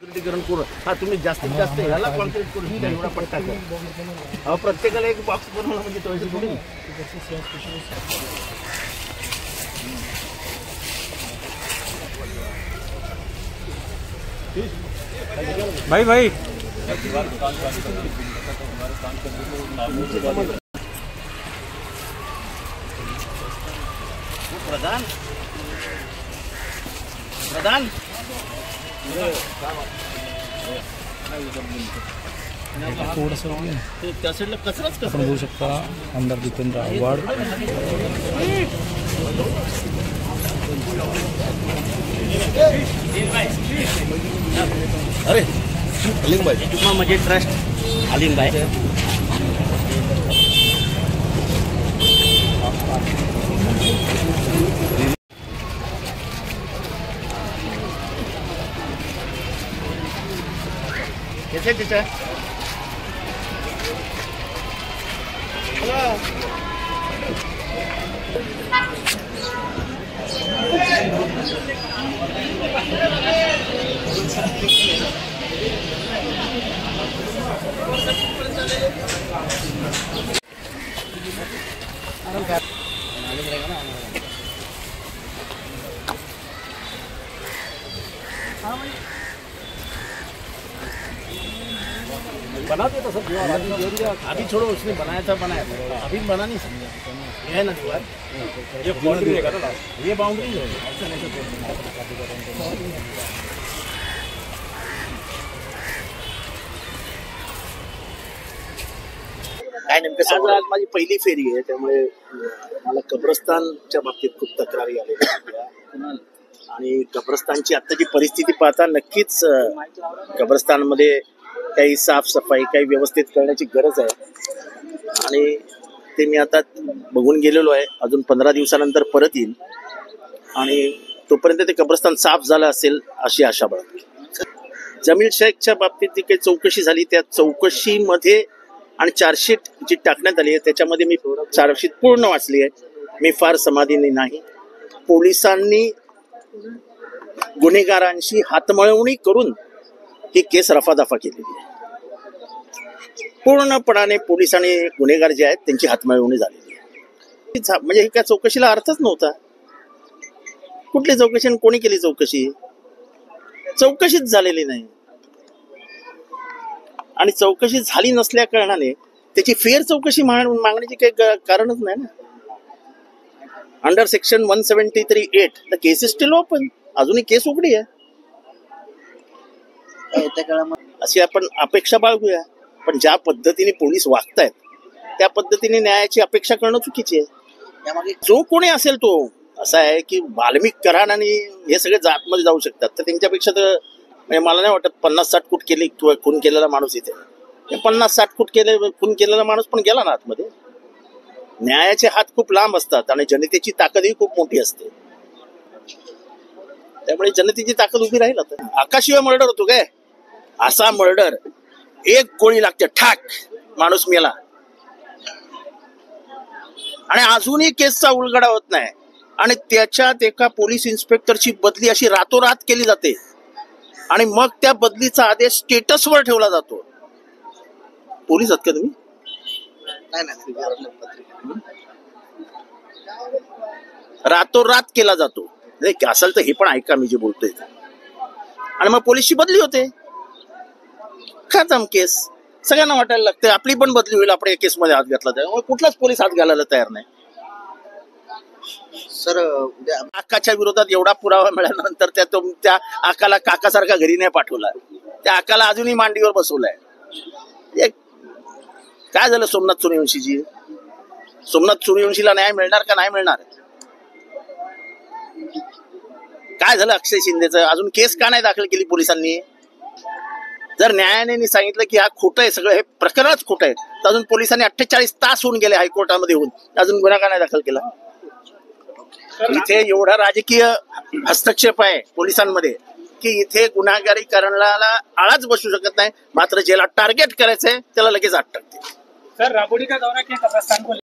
कॉन्क्रीटीकरण करू। हा तुम्ही जास्तीत जास्त ह्याला कॉन्क्रीट करून द्या, एवढा पट्टा करा। प्रत्येकाला एक बॉक्स बनवला म्हणजे तोयचं थोडी। भाई भाई प्रधान प्रधान थोडंसं त्या साईडला कचराच आपण बघू शकता आमदार जितेंद्र आव्हाड अरे अलीम भाई कितना मजे ट्रस्ट अलीम भाई कैसे टीचर बनाते तो सब अभी छोड़ो, उसने बनाया था बनाया, अभी बना नहीं समझा। ये है ना दीवार, ये बाउंड्री है ना, ये बाउंड्री है। काय नेमकं आज माझी पहिली फेरी आहे, त्यामुळे मला कब्रस्तानच्या बाबतीत खूप तक्रारी आलेल्या आणि कब्रस्तानची आत्ताची परिस्थिती पाहता नक्कीच कब्रस्तानमध्ये काही साफसफाई काही व्यवस्थित करण्याची गरज आहे आणि ते मी आता बघून गेलेलो आहे। अजून 15 दिवसानंतर परत येईल आणि तोपर्यंत ते कब्रस्तान साफ झालं असेल अशी आशा बाळगतो। जमील शेखच्या बाबतीत जी काही चौकशी झाली त्या चौकशीमध्ये आणि चार्जशीट जी टाकण्यात आली आहे त्याच्यामध्ये मी चार्जशीट पूर्ण वाचली आहे, मी फार समाधानी नाही। पोलिसांनी गुन्हेगारांशी हातमिळवणी करून ही केस रफादफा केलेली आहे। पूर्णपणाने पोलिसांनी गुन्हेगार जे आहेत त्यांची हातमिळवणी झालेली आहे। म्हणजे ही काय चौकशीला अर्थच नव्हता। कुठली चौकशी, कोणी केली चौकशी? चौकशीच झालेली नाही आणि चौकशी झाली नसल्या कारणाने त्याची फेर चौकशी मागण्याची काही कारणच नाही ना। Under section 173(8) the case is steel open, अजूनही केस उघडी आहे। अशी आपण अपेक्षा बाळगूया, पण ज्या पद्धतीने पोलीस वागतायत त्या पद्धतीने न्यायाची अपेक्षा करणं चुकीची आहे। जो कोणी असेल तो असा आहे की वाल्मिक कराड आणि हे सगळे जातमध्ये जाऊ शकतात, तर त्यांच्यापेक्षा तर म्हणजे मला नाही वाटत 50-60 फूट केली किंवा खून केलेला माणूस इथे 50-60 फूट खून केलेला माणूस पण गेला ना आतमध्ये। न्यायाचे हात खूप लांब असतात आणि जनतेची ताकदही खूप मोठी असते, त्यामुळे जनतेची ताकद उभी राहील। आता आकाशिवाय मर्डर होतो काय? असा मर्डर, एक गोळी लागते, ठाक, माणूस मेला आणि अजूनही केसचा उलगडा होत नाही आणि त्याच्यात एका पोलीस इन्स्पेक्टरची बदली अशी रातोरात केली जाते आणि मग त्या बदलीचा आदेश स्टेटसवर ठेवला जातो। पोलीस आहात का तुम्ही? रातोरात केला जातो असेल तर हे पण ऐका मी जे बोलतोय, आणि मग पोलीसची बदली होते, खतम केस। सगळ्यांना वाटायला लागतं आपली पण बदली होईल, आपण या केस मध्ये हात घातला तर कुठलाच पोलीस हात घालायला तयार नाही। सर आकाच्या विरोधात एवढा पुरावा मिळाल्यानंतर त्या आकाला काकासारखा घरी नाही पाठवला, त्या आकाला अजूनही मांडीवर बसवलाय। काय झालं सोमनाथ सूर्यवंशीजी? सोमनाथ सूर्यवंशीला न्याय मिळणार का नाही मिळणार? काय झालं अक्षय शिंदेचं? अजून केस का नाही दाखल केली पोलिसांनी? जर न्यायालयाने सांगितलं की हा खोटं आहे, सगळं हे प्रकरणच खोटं आहे, तर अजून पोलिसांनी 48 तास होऊन गेले हायकोर्टामध्ये होऊन, अजून गुन्हा का नाही दाखल केला? इथे एवढा राजकीय हस्तक्षेप आहे पोलिसांमध्ये की इथे गुन्हेगारीकरणाला आळाच बसू शकत नाही, मात्र ज्याला टार्गेट करायचंय त्याला लगेच आत टाकते। सर राबोडी का दौरा किया कब्रिस्तान को